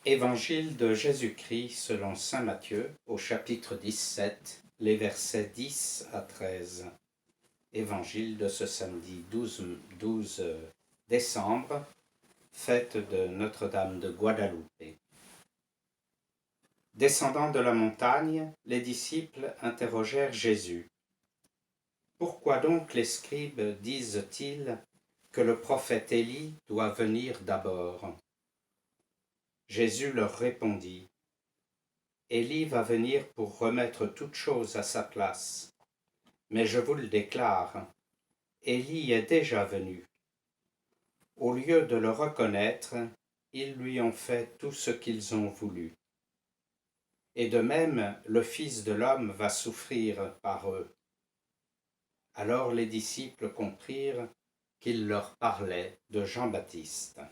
Évangile de Jésus-Christ selon saint Matthieu au chapitre 17, les versets 10 à 13. Évangile de ce samedi 12 décembre, fête de Notre-Dame de Guadalupe. Descendant de la montagne, les disciples interrogèrent Jésus. « Pourquoi donc les scribes disent-ils que le prophète Élie doit venir d'abord ?» Jésus leur répondit, « Élie va venir pour remettre toute chose à sa place. Mais je vous le déclare, Élie est déjà venu. Au lieu de le reconnaître, ils lui ont fait tout ce qu'ils ont voulu. Et de même, le Fils de l'homme va souffrir par eux. » Alors les disciples comprirent qu'il leur parlait de Jean-Baptiste.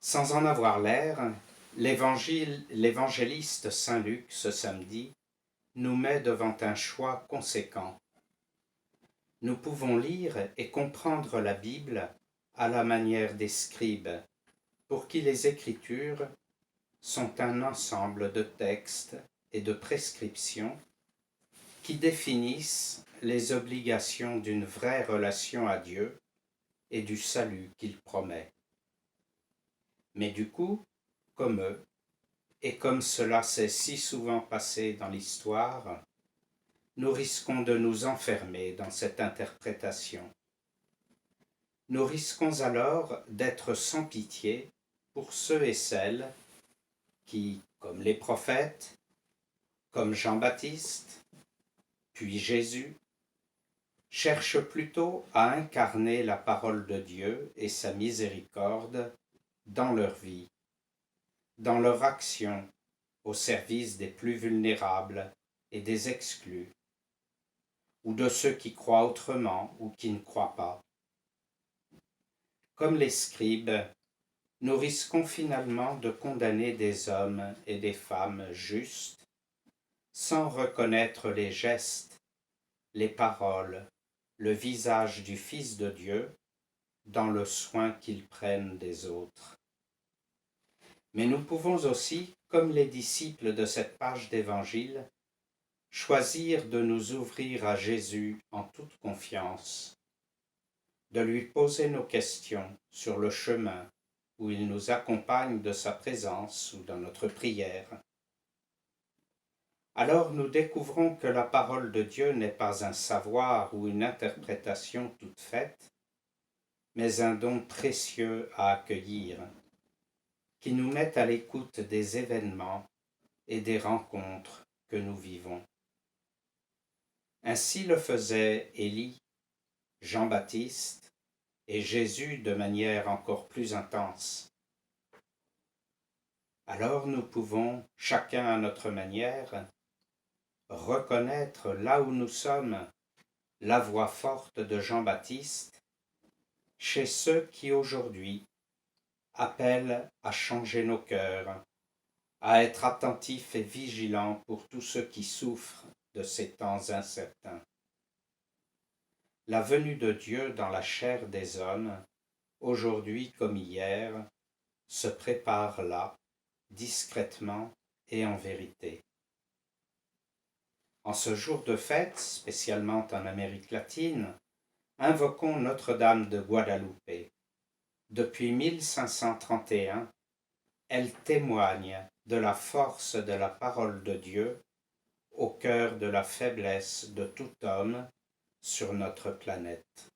Sans en avoir l'air, l'évangéliste saint Luc, ce samedi, nous met devant un choix conséquent. Nous pouvons lire et comprendre la Bible à la manière des scribes, pour qui les Écritures sont un ensemble de textes et de prescriptions qui définissent les obligations d'une vraie relation à Dieu et du salut qu'il promet. Mais du coup, comme eux, et comme cela s'est si souvent passé dans l'histoire, nous risquons de nous enfermer dans cette interprétation. Nous risquons alors d'être sans pitié pour ceux et celles qui, comme les prophètes, comme Jean-Baptiste, puis Jésus, cherchent plutôt à incarner la parole de Dieu et sa miséricorde dans leur vie, dans leur action au service des plus vulnérables et des exclus, ou de ceux qui croient autrement ou qui ne croient pas. Comme les scribes, nous risquons finalement de condamner des hommes et des femmes justes sans reconnaître les gestes, les paroles, le visage du Fils de Dieu dans le soin qu'ils prennent des autres. Mais nous pouvons aussi, comme les disciples de cette page d'Évangile, choisir de nous ouvrir à Jésus en toute confiance, de lui poser nos questions sur le chemin où il nous accompagne de sa présence ou dans notre prière. Alors nous découvrons que la parole de Dieu n'est pas un savoir ou une interprétation toute faite, mais un don précieux à accueillir, qui nous met à l'écoute des événements et des rencontres que nous vivons. Ainsi le faisaient Élie, Jean-Baptiste et Jésus de manière encore plus intense. Alors nous pouvons, chacun à notre manière, reconnaître là où nous sommes la voix forte de Jean-Baptiste chez ceux qui aujourd'hui appellent à changer nos cœurs, à être attentifs et vigilants pour tous ceux qui souffrent de ces temps incertains. La venue de Dieu dans la chair des hommes, aujourd'hui comme hier, se prépare là, discrètement et en vérité. En ce jour de fête, spécialement en Amérique latine, invoquons Notre-Dame de Guadalupe. Depuis 1531, elle témoigne de la force de la parole de Dieu au cœur de la faiblesse de tout homme sur notre planète.